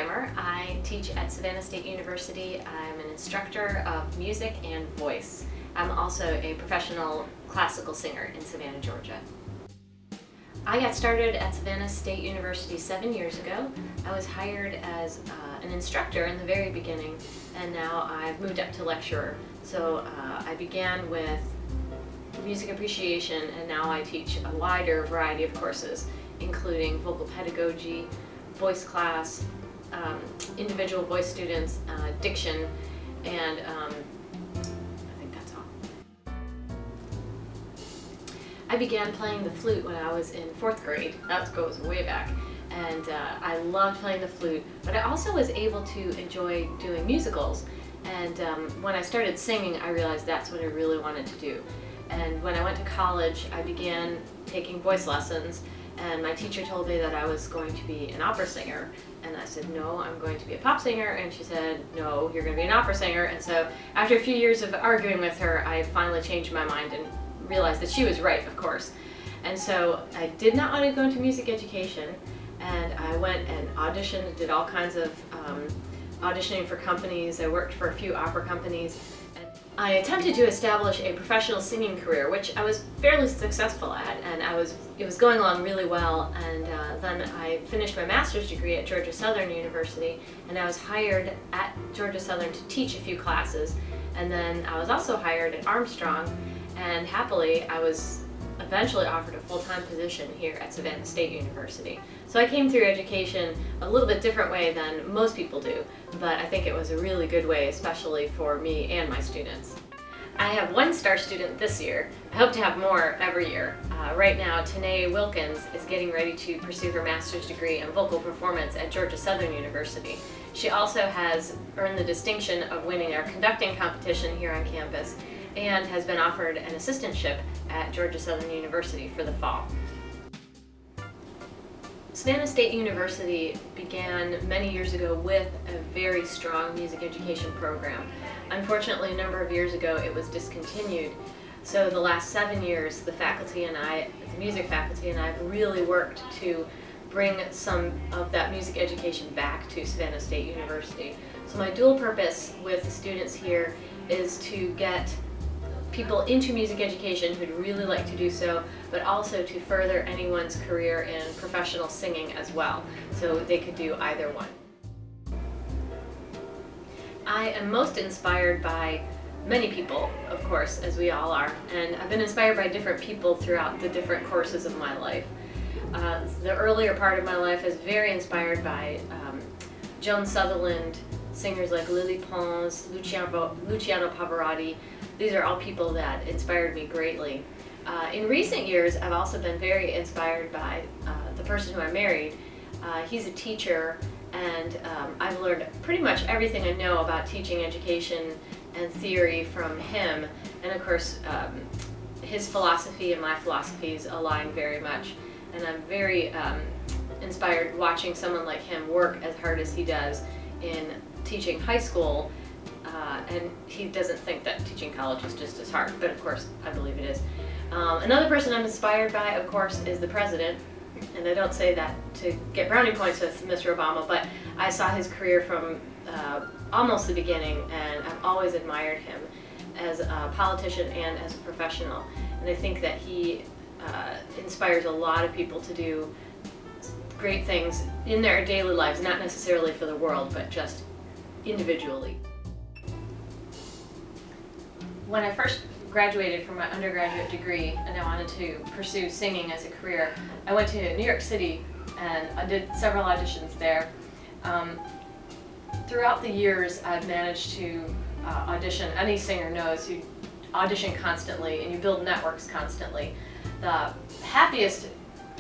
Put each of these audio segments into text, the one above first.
Bindhammer. I teach at Savannah State University. I'm an instructor of music and voice. I'm also a professional classical singer in Savannah, Georgia. I got started at Savannah State University 7 years ago. I was hired as an instructor in the very beginning, and now I've moved up to lecturer. So I began with music appreciation, and now I teach a wider variety of courses, including vocal pedagogy, voice class, individual voice students, diction, and I think that's all. I began playing the flute when I was in 4th grade. That goes way back. And I loved playing the flute, but I also was able to enjoy doing musicals. And when I started singing, I realized that's what I really wanted to do. And when I went to college, I began taking voice lessons, and my teacher told me that I was going to be an opera singer. And I said, no, I'm going to be a pop singer. And she said, no, you're going to be an opera singer. And so after a few years of arguing with her, I finally changed my mind and realized that she was right, of course. And so I did not want to go into music education, and I went and auditioned, did all kinds of auditioning for companies. I worked for a few opera companies. I attempted to establish a professional singing career, which I was fairly successful at, and it was going along really well. And then I finished my master's degree at Georgia Southern University, and I was hired at Georgia Southern to teach a few classes. And then I was also hired at Armstrong, and happily I was eventually offered a full-time position here at Savannah State University. So I came through education a little bit different way than most people do, but I think it was a really good way, especially for me and my students. I have 1 star student this year. I hope to have more every year. Right now, Tanae Wilkins is getting ready to pursue her master's degree in vocal performance at Georgia Southern University. She also has earned the distinction of winning our conducting competition here on campus, and has been offered an assistantship at Georgia Southern University for the fall. Savannah State University began many years ago with a very strong music education program. Unfortunately, a number of years ago it was discontinued. So the last 7 years, the faculty and I, the music faculty and I, have really worked to bring some of that music education back to Savannah State University. So my dual purpose with the students here is to get people into music education who'd really like to do so, but also to further anyone's career in professional singing as well, so they could do either one. I am most inspired by many people, of course, as we all are, and I've been inspired by different people throughout the different courses of my life. The earlier part of my life is very inspired by Joan Sutherland, singers like Lily Pons, Luciano Pavarotti. These are all people that inspired me greatly. In recent years, I've also been very inspired by the person who I married. He's a teacher, and I've learned pretty much everything I know about teaching education and theory from him. And of course, his philosophy and my philosophies align very much. And I'm very inspired watching someone like him work as hard as he does in teaching high school, and he doesn't think that teaching college is just as hard, but of course I believe it is. Another person I'm inspired by, of course, is the president, and I don't say that to get brownie points with Mr. Obama, but I saw his career from almost the beginning, and I've always admired him as a politician and as a professional, and I think that he inspires a lot of people to do great things in their daily lives, not necessarily for the world, but just individually. When I first graduated from my undergraduate degree and I wanted to pursue singing as a career, I went to New York City and I did several auditions there. Throughout the years, I've managed to audition. Any singer knows you audition constantly and you build networks constantly. The happiest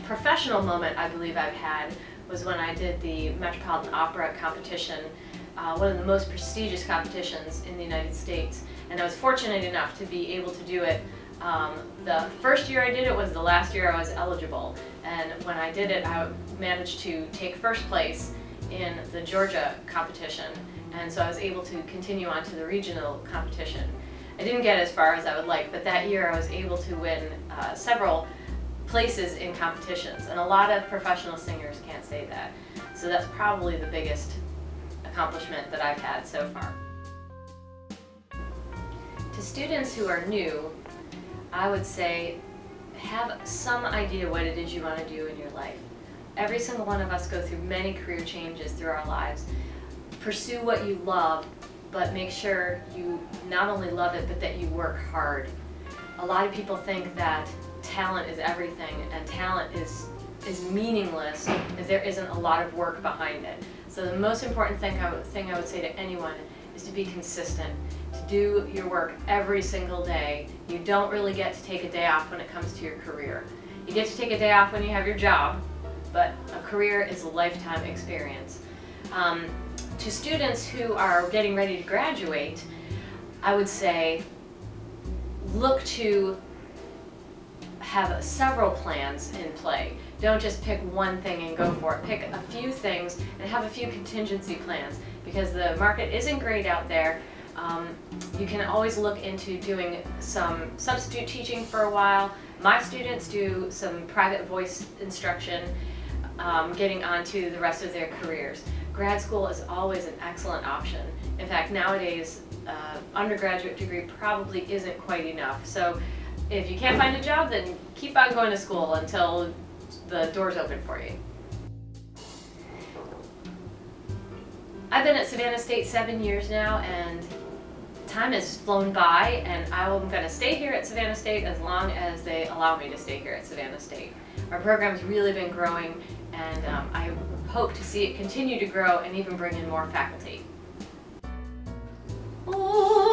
professional moment I believe I've had was when I did the Metropolitan Opera competition, one of the most prestigious competitions in the United States. And I was fortunate enough to be able to do it. The first year I did it was the last year I was eligible. And when I did it, I managed to take first place in the Georgia competition. And so I was able to continue on to the regional competition. I didn't get as far as I would like, but that year I was able to win several places in competitions, and a lot of professional singers can't say that. So that's probably the biggest accomplishment that I've had so far. To students who are new, I would say have some idea what it is you want to do in your life. Every single one of us go through many career changes through our lives. Pursue what you love, but make sure you not only love it, but that you work hard. A lot of people think that talent is everything, and talent is meaningless if there isn't a lot of work behind it. So the most important thing I would say to anyone is to be consistent, to do your work every single day. You don't really get to take a day off when it comes to your career. You get to take a day off when you have your job, but a career is a lifetime experience. To students who are getting ready to graduate, I would say look to have several plans in play. Don't just pick one thing and go for it. Pick a few things and have a few contingency plans, because the market isn't great out there. You can always look into doing some substitute teaching for a while. My students do some private voice instruction, getting onto the rest of their careers. Grad school is always an excellent option. In fact, nowadays, undergraduate degree probably isn't quite enough. So if you can't find a job, then keep on going to school until the doors open for you. I've been at Savannah State 7 years now, and time has flown by, and I'm going to stay here at Savannah State as long as they allow me to stay here at Savannah State. Our program's really been growing, and I hope to see it continue to grow and even bring in more faculty. Oh.